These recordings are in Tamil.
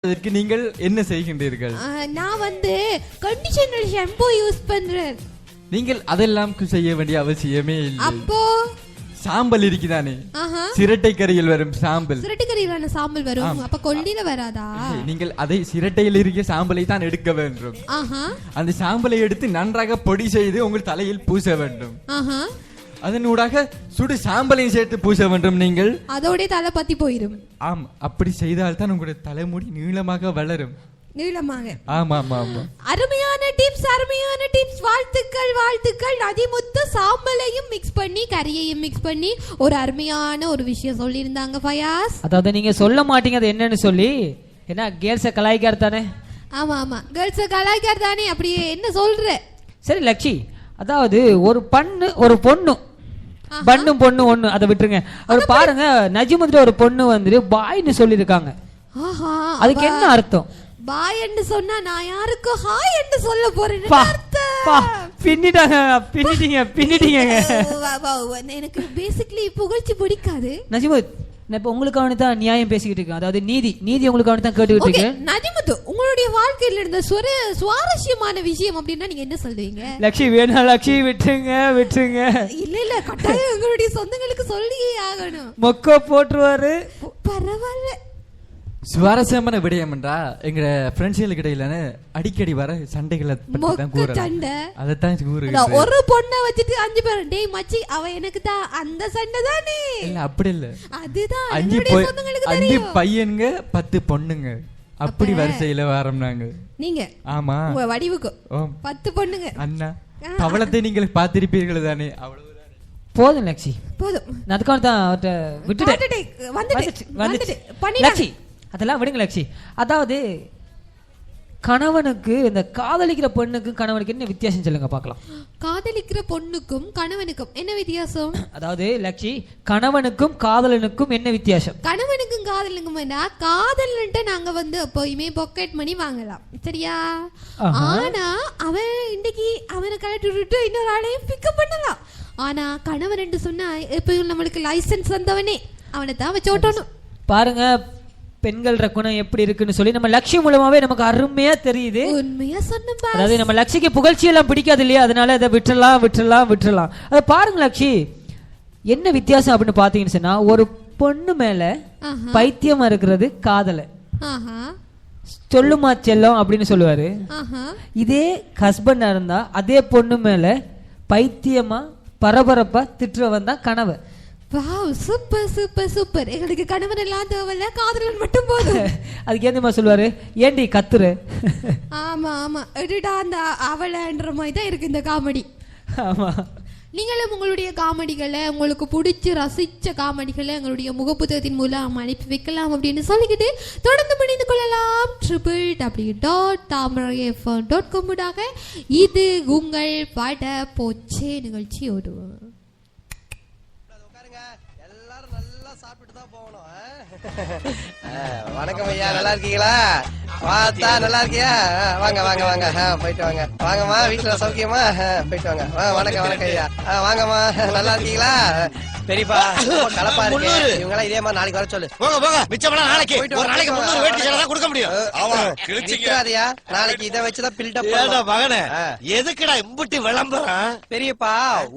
அதற்கு நீங்கள் என்ன செய்கின்றீர்கள்? நான் வந்து கண்டிஷனர் ஷாம்பு யூஸ் பண்றேன். நீங்கள் அதெல்லாம் செய்ய வேண்டிய அவசியமே இல்லை. அப்போ சாம்பல் இருக்குதானே, சிரட்டை கரையில் வரும் சாம்பல், சிரட்டை கரையிலான சாம்பல் வரும். அப்ப கொல்லில வராதா? நீங்கள் அதை சிரட்டையில் இருக்க சாம்பலை தான் எடுக்க வேண்டும். அந்த சாம்பலை எடுத்து நன்றாக பொடி செய்து உங்கள் தலையில் பூச வேண்டும். அதனூடாக சுடு சாம்பலையும் சேர்த்து பூச வேண்டும். நீங்கள் அதோட தலை பத்தி போயிடும். ஆம், அப்படி செய்தால் தான் உங்களுடைய தலைமுடி நீளமாக வளரும். நீளமாக. ஆமா ஆமா ஆமா. அருமையான டிப்ஸ், அருமையான டிப்ஸ். வாழ்த்துக்கள் வாழ்த்துக்கள். நதிமுத்து சாம்பலையும் மிக்ஸ் பண்ணி கரியையும் மிக்ஸ் பண்ணி ஒரு அருமையான ஒரு விஷயம் சொல்லியிருந்தாங்க ஃபயாஸ். அதாவது நீங்க சொல்ல மாட்டீங்க அது என்னன்னு சொல்லி. என்ன கேர்ள்ஸை கலாய்க்கார் தானே? ஆமா ஆமா, கேர்ள்ஸை கலாய்க்கார் தானே. அப்படி என்ன சொல்ற? சரி லட்சி, அதாவது ஒரு பொண்ணு பண்ணும் பொண்ணு ஒண்ணு, அதை விட்டுருங்க. அவர் பாருங்க, நஜிமுத்துல ஒரு பொண்ணு வந்துட்டு பாய்னு சொல்லிருக்காங்க. அதுக்கு என்ன அர்த்தம்? பாய் என்று சொன்னா நான் யாருக்கு ஹாய் என்று சொல்ல போறேன். பின்னிட்டீங்க. எனக்கு பேசிக்கலி புகழ்ச்சி பிடிக்காது. நஜிமுத், இப்ப உங்களுக்காக தான் நியாயம் பேசிக்கிட்டு இருக்கேன். அதாவது நீதி உங்களுக்காக தான் கேட்டுக்கிட்டு இருக்கேன். நஜிமுத்து, உங்களுடைய வாழ்க்கையில இருந்த சுவாரஸ்யமான விஷயம் அப்படின்னா நீங்க என்ன சொல்றீங்க? லட்சி வேணா, லட்சி விட்டுருங்க. இல்ல கட்டாயம் உங்களுடைய சொந்தங்களுக்கு சொல்லியே ஆகணும். மொக்க போட்டுருவாரு. பரவாயில்ல. சுவாரஸ்யமான விடயம் என்றா எங்க ஃப்ரெண்ட்ஸ்களுக்கு இடையில அடிக்கடி வர சண்டைகளை அதைத்தான் ஒரு பொண்ணை வச்சுட்டு 5 பேர் டேய் மச்சி அவ எனக்கு தான் அந்த சண்டை தானே. இல்ல அப்படி இல்ல, அதுதான் 5 பையனுங்க 10 பொண்ணுங்க அப்படி வரிசையில வரோம் நாங்க. நீங்க ஆமா, உங்க வடிவுக்கு 10 பொண்ணுங்க. அண்ணா பவளத்தை நீங்கள் பார்த்திருப்பீர்கள் தானே? அவ்வளவு போதும் லட்சி, போதும். அதுக்காக தான் விட்டுட்டேன். லட்சி அதெல்லாம் விடுங்க லட்சி. அதாவது கணவனுக்கு, இந்த காதலிக்கிற பெண்ணுக்கும் கணவனுக்கு என்ன வித்தியாசம் சொல்லுங்க பார்க்கலாம். காதலிக்கிற பொண்ணுக்கும் கணவனுக்கும் என்ன வித்தியாசம்? அதாவது லட்சி, கணவனுக்கும் காதலனுக்கும் என்ன வித்தியாசம்? கணவனுக்கும் காதலனுக்கும் என்ன, காதலன்ட்டு நாங்க வந்து எப்பயுமே பாக்கெட் மணி வாங்கலாம், சரியா? ஆனா அவன் இன்னைக்கு அவனை கலட்டி விட்டு இன்னொரு ஆளையும் பிக்கப் பண்ணலாம். ஆனா கணவன் என்று சொன்னா எப்பயும் நம்மளுக்கு லைசன்ஸ் வந்தவனே அவனை தான் வச்சு ஓட்டணும். பாருங்க பெண்கள் குணம் எப்படி இருக்குன்னு சொல்லி நம்ம லட்சி மூலமாவே நமக்கு அருமையா தெரியுது. உண்மையா சொன்ன. அதாவது நம்ம லட்சிக்கு புகழ்ச்சி எல்லாம் பிடிக்காது இல்லையா, அதனால அதை விட்டுறலாம். அதை பாருங்க லட்சி, என்ன வித்தியாசம் அப்படின்னு பாத்தீங்கன்னு சொன்னா, ஒரு பொண்ணு மேல பைத்தியமா இருக்கிறது காதல சொல்லுமா செல்லம் அப்படின்னு சொல்லுவாரு. இதே ஹஸ்பண்டா இருந்தா அதே பொண்ணு மேல பைத்தியமா பரபரப்பா திட்டுறவன் தான் கணவன். Wow, super super super. எங்களுக்கு கணவன் எல்லாம் தேவையில்ல, காதலன் மட்டும் போதும். அதுக்கு ஏன் சொல்லுவாரு, ஏண்டி கத்துரு? ஆமா ஆமா, எடுடா அந்த அவளன்ற மாதிரி தான் இருக்கு இந்த காமெடி. ஆமா, நீங்களும் உங்களுடைய காமெடிகளை, உங்களுக்கு பிடிச்சி ரசிச்ச காமெடிகளை எங்களுடைய முகப்புத்தகத்தின் மூலம் அனுப்பி வைக்கலாம் அப்படின்னு சொல்லிக்கிட்டு தொடர்ந்து பண்ணிந்து கொள்ளலாம். www.tamaraFM.com. இது உங்கள் பட போச்சே நிகழ்ச்சியோடு. வணக்கம் ஐயா, நல்லா இருக்கீங்களா? பார்த்தா நல்லா இருக்கியா? வாங்க வாங்க வாங்க, போயிட்டு வாங்க. வாங்கம்மா, வீட்டுல சௌக்கியமா? போயிட்டு வாங்க. வணக்கம் ஐயா, வாங்கம்மா, நல்லா இருக்கீங்களா? பெரியப்பா கலப்பா இருக்கு, இவங்க எல்லாம் இதே மாதிரி நாளைக்கு வர சொல்லு. நாளைக்கு கொடுக்க முடியும். நாளைக்கு இதை வச்சுதான் பில்டப். எதுக்குடா இம்புட்டி விளம்பரம்? பெரியப்பா,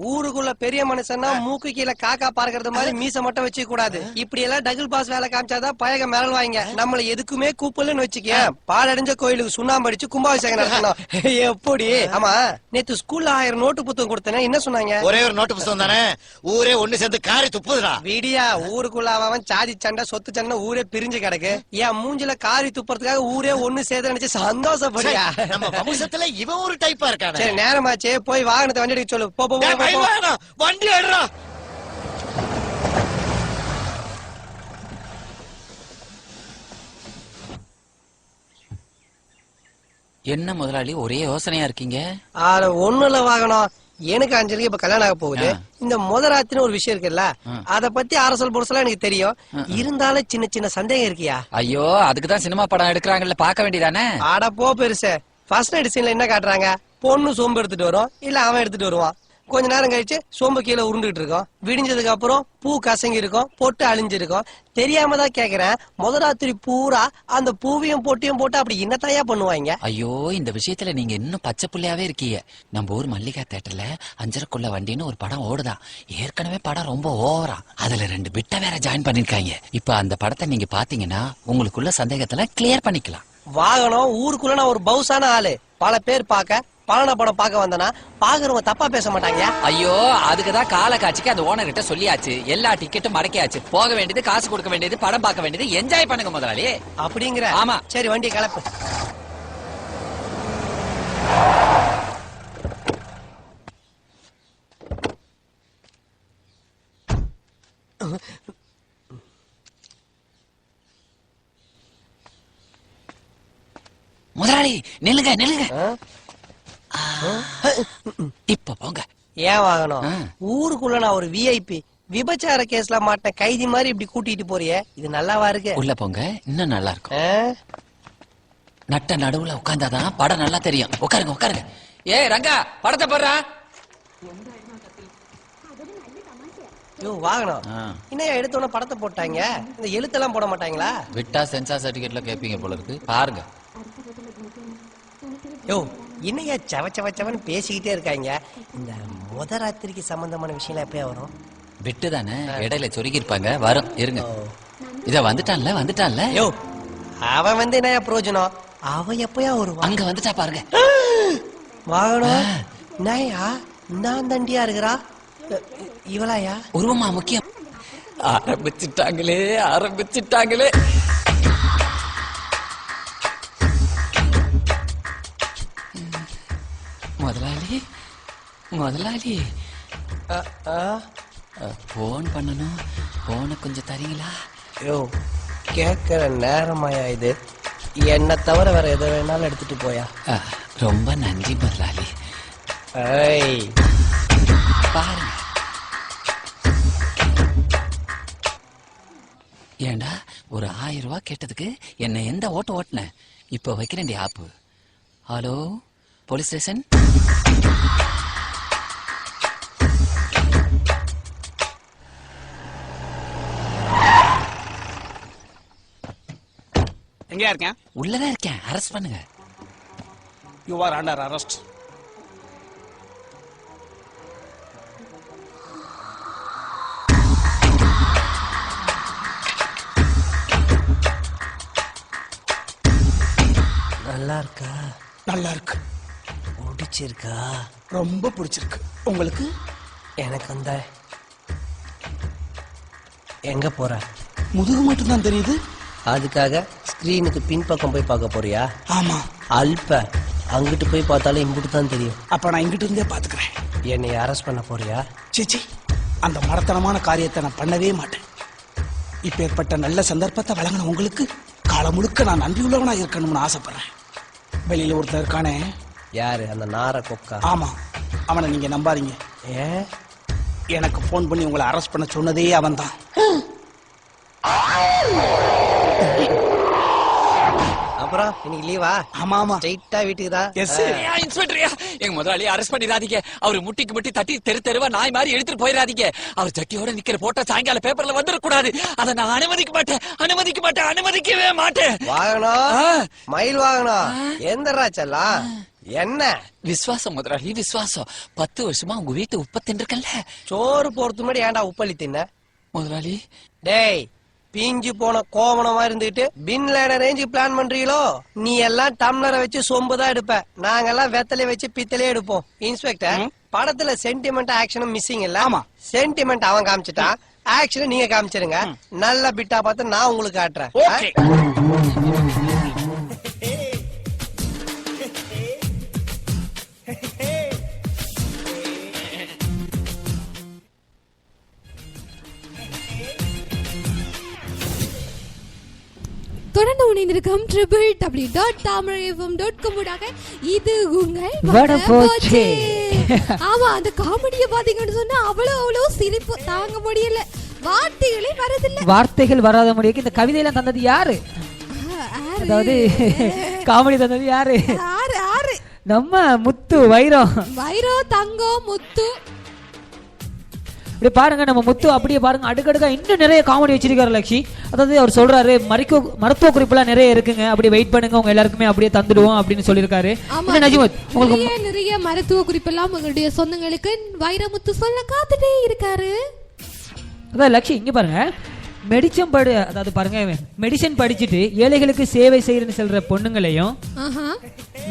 ஊருக்குள்ள பெரிய மனுஷன்னா மூக்கு கீழே காக்கா பார்க்கறது மாதிரி மீச மட்டும் வச்சுக்க கூடாது. இப்படி எல்லாம் டபுள் பாஸ் வேலை காமிச்சாதான் பயக மிரல் வாங்க. நம்மள எதுக்குமே கூப்பிடலன்னு வச்சுக்க, பாலடைஞ்ச கோயிலுக்கு சுண்ணாம்பு அடிச்சு கும்பாபிஷேகம் நடத்தணும். எப்படி? ஆமா, நேத்து ஸ்கூல்ல 1000 நோட்டு புத்தகம் கொடுத்தேன், என்ன சொன்னாங்க? ஒரே ஒரு நோட்டு புத்தகம் தானே, ஊரே ஒண்ணு சேர்ந்து காரி துப்புதுடா. விடியா, ஊருக்குள்ள அவன் சாதி சண்டை சொத்து சண்டை ஊரே பிரிஞ்சு கிடக்கு. ஏன் மூஞ்சில காரி துப்புறதுக்காக ஊரே ஒண்ணு சேர்த்து நினைச்சு சந்தோஷப்படியா? நம்ம வம்சத்துல இவன் ஒரு டைப்பா இருக்கானே. சரி, நேரமாச்சு, போய் வாகனத்தை வண்டி எடுக்க சொல்லு. போ வண்டி எடுறா. என்ன முதலாளி ஒரே யோசனையா இருக்கீங்க? ஒண்ணுல வாகனம் எனக்கு அஞ்சலிக்கு இப்ப கல்யாணம் ஆக போகுது. இந்த முதராத்திரி ஒரு விஷயம் இருக்குல்ல, அத பத்தி அரசல் புரசலா எனக்கு தெரியும். இருந்தாலும் சின்ன சின்ன சந்தேகம் இருக்கியா? ஐயோ, அதுக்குதான் சினிமா படம் எடுக்கிறாங்கல்ல, பாக்க வேண்டியதானே? ஆட போ பெருசு. ஃபர்ஸ்ட் நைட் சீன்ல என்ன காட்டுறாங்க? பொண்ணு சோம்பு எடுத்துட்டு வரும், இல்ல அவன் எடுத்துட்டு வருவான். கொஞ்ச நேரம் கழிச்சு சோம்பு கீழே உருண்டுகிட்டு இருக்கோம். விடிஞ்சதுக்கு அப்புறம் பூ கசங்கி இருக்கும், பொட்டு அழிஞ்சிருக்கும். தெரியாம தான் கேக்குறேன், முத ராத்திரி பூரா அந்த பூவையும் பொட்டியும் போட்டு அப்படி என்னத்தையா பண்ணுவாங்க? ஐயோ, இந்த விஷயத்துல நீங்க இன்னும் பச்சை புள்ளையாவே இருக்கீங்க. நம்ம ஊர் மல்லிகா தேட்டர்ல அஞ்சரைக்குள்ள வண்டின்னு ஒரு படம் ஓடுதான். ஏற்கனவே படம் ரொம்ப ஓவரா, அதுல 2 பிட்ட வேற ஜாயின் பண்ணிருக்காங்க. இப்ப அந்த படத்தை நீங்க பாத்தீங்கன்னா உங்களுக்குள்ள சந்தேகத்துல கிளியர் பண்ணிக்கலாம். வாகனம் ஊருக்குள்ள நான் ஒரு பவுசான ஆளு. பல பேர் பாக்க பழன படம் பாக்க வந்தனா பாக்குறவங்க தப்பா பேச மாட்டாங்க. ஐயோ, அதுக்குதான் கால காட்சிக்கு அந்த ஓனர் கிட்ட சொல்லியாச்சு. எல்லா டிக்கெட்டும் மடக்கியாச்சு. போக வேண்டியது, காசு கொடுக்க வேண்டியது, படம் பார்க்க வேண்டியது, என்ஜாய் பண்ணுங்க முதலாளி. அப்படிங்கிற? ஆமா. சரி, வண்டியை கிளப்பு. முதலாளி நில்லுங்க நில்லுங்க. இப்ப போங்க. ஏன் வாகனம்? ஊருக்குள்ள நான் ஒரு விஐபி. விபச்சார கேஸ்ல மாட்ட கைதி மாதிரி இப்படி கூட்டிட்டு போறியே, இது நல்லாவா இருக்கு? உள்ள போங்க, இன்னும் நல்லா இருக்கும். ஆ? நட்ட நடுவுல உட்கார்ந்தாதான் படம் நல்லா தெரியும். உட்காருங்க உட்காருங்க. ஏ ரங்கா, படத்தை போடுறா. யோ வாகனம், இன்னும் எடுத்தோட படத்தை போட்டாங்க. இந்த எழுத்தெல்லாம் போட மாட்டாங்களா? விட்டா சென்சார் சர்டிபிகேட்ல கேப்பீங்க போல இருக்கு. பாருங்க. யோ, இன்னையா சவ சவ சவன்னு பேசிக்கிட்டே இருக்காங்க. இந்த முத ராத்திரிக்கு சம்பந்தமான விஷயம் எப்பயா வரும்? விட்டு தானே, இடையில சொருகி இருப்பாங்க. வரும், இருங்க. இத வந்துட்டான்ல. யோ, அவன் வந்து என்ன பிரயோஜனம்? அவன் எப்பயா வருவான்? அங்க வந்துட்டா பாருங்க. வாகனம், நாயா நான் தண்டியா இருக்கிறா? இவளாயா? உருவமா முக்கியம். ஆரம்பிச்சிட்டாங்களே. முதலாளி போன் பண்ணணும். போன கொஞ்சம் தரீங்களா? யோ, கேக்குற நேரமாயா இது? என்ன தவிர வேற எதை வேணாலும் எடுத்துட்டு போயா. ரொம்ப நன்றி முதலாளி. பாருங்க. ஏண்டா, ஒரு 1000 ரூபாய் கேட்டதுக்கு என்ன எந்த ஓட்டுன? இப்ப வைக்கிறேன் ஆப்பு. Hello police station. எங்கயா இருக்கேன்? உள்ளதான் இருக்கேன். அரெஸ்ட் பண்ணுங்க. You are under arrest. நல்லா இருக்கா? நல்லா இருக்கு. பிடிச்சிருக்கா? ரொம்ப பிடிச்சிருக்கு. உங்களுக்கு? எனக்கு அந்த எங்க போற? முதுகு மட்டும் தான் தெரியுது. அதுக்காக ஸ்கிரீனுக்கு பின்பக்கம் போய் பார்க்க போறியா? ஆமா. அல்ப அங்கிட்டு போய் பார்த்தாலும் இங்கிட்டு தான் தெரியும். அப்ப நான் இங்கிட்டு இருந்தே பாத்துக்கிறேன். என்னை அரெஸ்ட் பண்ண போறியா? சீச்சி, அந்த மடத்தனமான காரியத்தை நான் பண்ணவே மாட்டேன். இப்ப ஏற்பட்ட நல்ல சந்தர்ப்பத்தை வழங்கின உங்களுக்கு காலம் முழுக்க நான் நன்றியுள்ளவனா இருக்கணும்னு ஆசைப்படுறேன். வெளியில ஒருத்தர் இருக்கானே. யாரு? அந்த நார கொக்கா? ஆமா, அவனை நீங்க நம்பாதீங்க. ஏன்? எனக்கு போன் பண்ணி உங்களை அரெஸ்ட் பண்ண சொன்னதே அவன் தான். அப்புறம் இன்னைக்கு லீவா? ஆமா ஆமா, ஸ்ட்ரைட்டா வீட்டுக்கு தான். எஸ் இன்ஸ்பெக்டரியா, எங்க முதலாளி அரெஸ்ட் பண்ணிடாதீங்க. அவரு முட்டிக்கு முட்டி தட்டி தெருவா நாய் மாதிரி எடுத்துட்டு போயிடாதீங்க. அவர் ஜட்டியோட நிக்கிற போட்டோ சாயங்கால பேப்பர்ல வந்துடக்கூடாது. அதை நான் அனுமதிக்கவே மாட்டேன். வாகனம், மயில் வாகனம், எந்தரா செல்லாம்? என்ன விசுவாசம் முதலாளி, விசுவாசம். 10 வருஷமா உங்க வீட்டு உப்ப தின்றுக்கல்ல. சோறு போறதுக்கு முன்னாடி ஏன்டா உப்பள்ளி தின்ன? முதலாளி, டேய், பிஞ்சு போன கோவணமா இருந்துட்டு பின்லேட ரேஞ்சு பிளான் பண்றீங்களோ? நீ எல்லாம் டம்ளரை வச்சு சொம்புதான் எடுப்ப, நாங்கெல்லாம் வெத்தலையை வச்சு பித்தலையே எடுப்போம். இன்ஸ்பெக்டர், படத்துல சென்டிமெண்ட் ஆக்ஷனும் மிஸ்ஸிங் இல்ல? ஆமா. சென்டிமெண்ட் அவன் காமிச்சிட்டான், ஆக்ஷன் நீங்க காமிச்சிருங்க. நல்ல பிட்டா பார்த்து நான் உங்களுக்கு காட்டுறேன். ஓகே. தொடர்ந்து இணைந்திருக்கும் www.tamilfm.com ஊடாக இது உங்கள் வடபோச்சே. ஆமா, அந்த காமெடியை பாத்தீங்கன்னு சொன்னா அவ்வளவு சிரிப்பு தாங்க முடியல. வார்த்தைகள் வராத முடியுக்கு இந்த கவிதையெல்லாம் தந்தது யாரு? அதாவது காமெடி தந்தது யாரு? நம்ம முத்து, வைரம், தங்கம், முத்து. இப்படி பாருங்க நம்ம முத்து அப்படியே பாருங்க அடுக்கடுக்கா இன்னும் நிறைய காமெடி வச்சிருக்காரு லக்ஷி. அதாவது அவர் சொல்றாரு மருத்துவ குறிப்பெல்லாம் நிறைய இருக்குங்க, அப்படி வெயிட் பண்ணுங்க உங்க எல்லாருக்குமே அப்படியே தந்துடுவோம் அப்படின்னு சொல்லியிருக்காரு. நஜிமுத் உங்களுக்கு நிறைய மருத்துவ குறிப்பெல்லாம் உங்களுடைய சொந்தங்களுக்கு வைரமுத்து சொல்ல காத்துட்டே இருக்காரு. அதான் லக்ஷி இங்க பாருங்க அதாவது பாருங்க மெடிசன் படிச்சுட்டு ஏழைகளுக்கு சேவை செய்யறன்னு சொல்ற பொண்ணுங்களையும்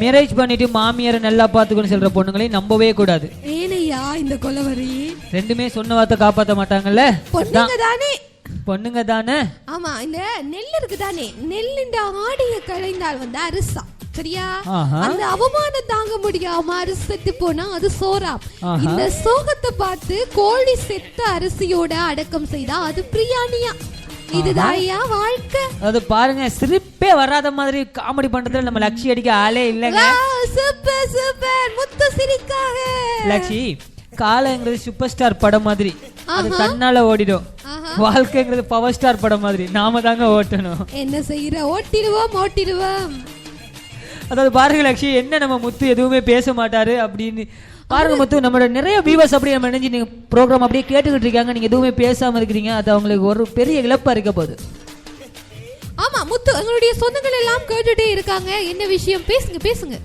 மேரேஜ் பண்ணிட்டு மாமியார நல்லா பாத்துக்கணும் சொல்ற பொண்ணுங்களையும் நம்பவே கூடாது. ஏனையா இந்த கொலவரி ரெண்டுமே சொன்ன வார்த்தை காப்பாத்த மாட்டாங்கல்ல, பொண்ணுங்க தானே. ஆமா இந்த நெல் இருக்கு தானே, நெல்லிண்ட ஆடிய களைந்தால் வந்து அரிசா சரியா, அந்த அவமானம் தாங்க முடியாம அரிசி செத்து போனா அது சோறாம். இந்த சோகத்தை பார்த்து கோழி செத்த அரிசியோட அடக்கம் செய்தா அது பிரியாணியா. இதுதான்யா வாழ்க்கை. அது பாருங்க சிரிப்பே வராத மாதிரி காமெடி பண்றதுல நம்ம லக்ஷி அடிக்க ஆளே இல்லங்க. சூப்பர் சூப்பர் முத்து சிரிக்காக. லக்ஷி காலங்கிறது சூப்பர் ஸ்டார் படம் மாதிரி, அது தன்னால ஓடிடும். வாழ்க்கைங்கிறது பவர் ஸ்டார் படம் மாதிரி, நாம தாங்க ஓட்டணும். என்ன செய்யற, ஓட்டிடுவோம். அதாவது பாருங்க லக்ஷி என்ன நம்ம முத்து எதுவுமே பேச மாட்டாரு அப்படின்னு பாருங்க. முத்து நம்மளோட நிறைய வியூவர்ஸ் அப்படியே நம்ம நினைச்சு நீங்க ப்ரோக்ராம் அப்படியே கேட்டுக்கிட்டு இருக்காங்க, நீங்க எதுவுமே பேசாம இருக்கிறீங்க, அது அவங்களுக்கு ஒரு பெரிய இழப்பா இருக்க போகுது. ஆமா முத்து எங்களுடைய சொந்தங்கள் எல்லாம் கேட்டுட்டே இருக்காங்க, என்ன விஷயம் பேசுங்க.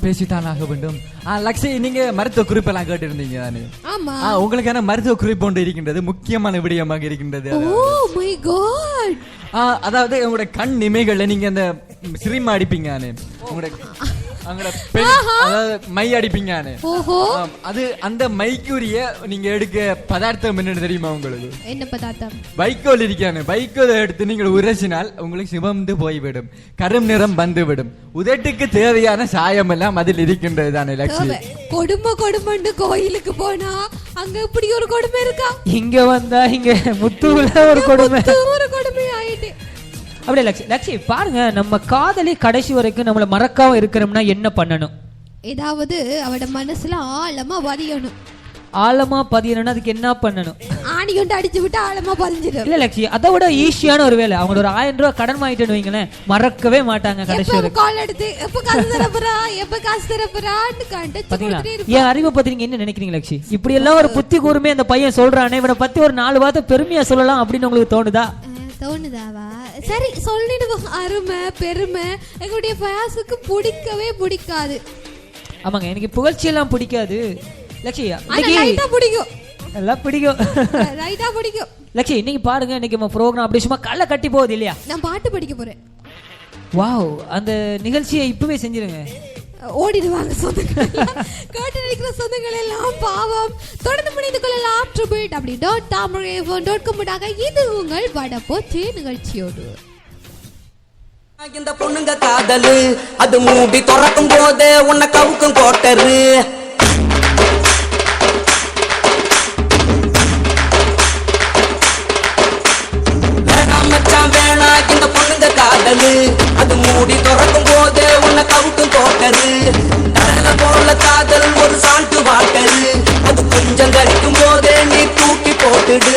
பேசித்தான் ஆக வேண்டும். லக்ஷி நீங்க மருத்துவ குறிப்பெல்லாம் கேட்டு இருந்தீங்க தானே? ஆமா உங்களுக்கான மருத்துவ குறிப்பு ஒன்று இருக்கின்றது, முக்கியமான விடயமாக இருக்கின்றது. Oh my God. அதாவது உங்களோட கண் இமைகள்ல நீங்க அந்த சிரிமா அடிப்பீங்க, மை அடிப்பீங்க. அது அந்த மைக்குரிய நீங்க எடுக்க பதார்த்தம் என்னன்னு தெரியுமா உங்களுக்கு? என்ன பதார்த்தம்? வைக்கோல் இருக்கானே, வைக்கோலை எடுத்து நீங்கள் உரசினால் உங்களுக்கு சிவந்து போய்விடும், கரும் நிறம் வந்துவிடும். உதட்டுக்கு தேவையான சாயம் எல்லாம் அதில் இருக்கின்றது தானே லட்சுமி? கொடுமை கோயிலுக்கு போனா அங்க இப்படி ஒரு கொடுமை இருக்கா, இங்க வந்தா இங்க முத்துவுல ஒரு கொடுமை ஆயிட்டு. அப்படியே லட்சி பாருங்க, நம்ம காதலி கடைசி வரைக்கும் நம்மள மறக்காம இருக்கிறோம்னா என்ன பண்ணணும்? ஏதாவது அவட மனசுல ஆழமா பதியணும்னா அதுக்கு என்ன பண்ணணும்? ஆணி கொண்டு அடிச்சு விட்டு ஆழமா பதிஞ்சிடும். இல்ல லட்சி அதை விட ஈஸியான ஒரு வேலை, அவங்க ஒரு 1000 ரூபாய் கடன் வாங்கிட்டு வைங்களேன், மறக்கவே மாட்டாங்க கடைசி வரைக்கும். கால் எடுத்து எப்ப காசு தரப்போறான்னு பாத்தீங்களா? என் அறிவை பத்தி நீங்க என்ன நினைக்கிறீங்க லட்சி? இப்படி எல்லாம் ஒரு புத்தி கூர்மே அந்த பையன் சொல்றானே, இவனை பத்தி ஒரு 4 வார்த்தை பெருமையா சொல்லலாம் அப்படின்னு உங்களுக்கு தோணுதாவா? சரி சொல்லிடுவோம். அருமை பெருமை எங்களுடைய ஃபயாஸுக்கு பிடிக்காது. ஆமாங்க, எனக்கு புகழ்ச்சி எல்லாம் பிடிக்காது லட்சி. பிடிக்கும், எல்லாம் பிடிக்கும். லட்சி இன்னைக்கு பாருங்க, இன்னைக்கு நம்ம ப்ரோக்ராம் அப்படி சும்மா கல்ல கட்டி போகுது இல்லையா? நான் பாட்டு படிக்க போறேன். வாவ், அந்த நிகழ்ச்சியை இப்பவே செஞ்சிருங்க. ஓடிடுவாங்க சொந்தங்கள், கேட்டு நிற்கிற சொந்தங்கள் எல்லாம் பாவம். தொடர்ந்து முடிந்து கொள்ளலாம் www.tamil.com. இது உங்கள் வடபோச்சே நிகழ்ச்சியோடு. இந்த பொண்ணுங்க காதலு அது மூடி திறக்கும் போது உன்னை கவுக்கும் கோட்டரு. வேணாம் இந்த பொண்ணுங்க காதலு அது மூடி திறக்கும் போது உன்னை கவுக்கும் கோட்டரு. கடல போல காதல் ஒரு சால்ட்டு வாட்டரு, அது கொஞ்சம் கடிக்கும் போதே நீ தூக்கி போட்டுடு.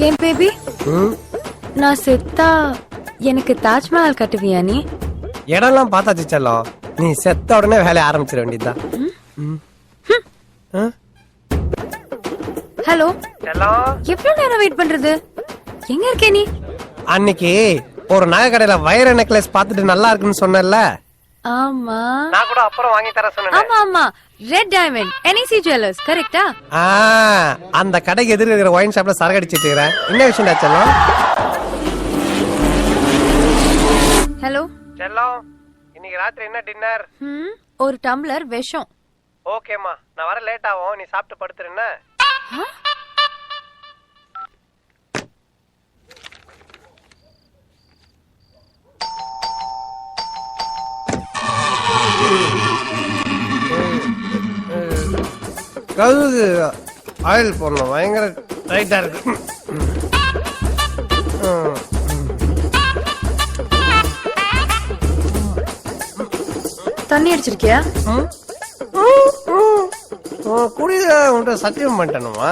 ஏன் பேபி, நான் செத்தா எனக்கு தாஜ்மஹால் கட்டுவியா நீ? இடம்லாம் பார்த்தாச்சு செல்லம், நீ செத்த உடனே வேலைய ஆரம்பிச்சிட வேண்டியதுதான். ஹலோ எவ்வளவு நேரம் வெயிட் பண்றது? எங்க இருக்கே நீ? அன்னைக்கு ஒரு நகை கடையில வைர நெக்லஸ் பார்த்துட்டு நல்லா இருக்குன்னு சொன்னல. ஆமா, நான் கூட அப்புறம் வாங்கி தர சொன்னேன். ஆமா ஆமா, ரெட் டைமண்ட் NEC ஜுவல்லர்ஸ் கரெக்ட்டா? அந்த கடைக்கு எதிர இருக்கிற ஒயின் ஷாப்ல சரக்கு அடிச்சிட்டு இருக்கேன். என்ன விஷயம்டா செல்லம்? ஹலோ செல்லம், இன்னைக்கு ராத்திரி என்ன டின்னர்? ஒரு டம்ளர் விஷம். ஓகேமா, நான் வர லேட் ஆகும், நீ சாப்பிட்டு படுத்துறேன்னா. கழுகு ஆயில் போடணும், பயங்கர டைட்டா இருக்கு. தண்ணி அடிச்சிருக்கியா? குடியில உன்ட்ட சத்தியம் பண்ணிட்டேனுமா?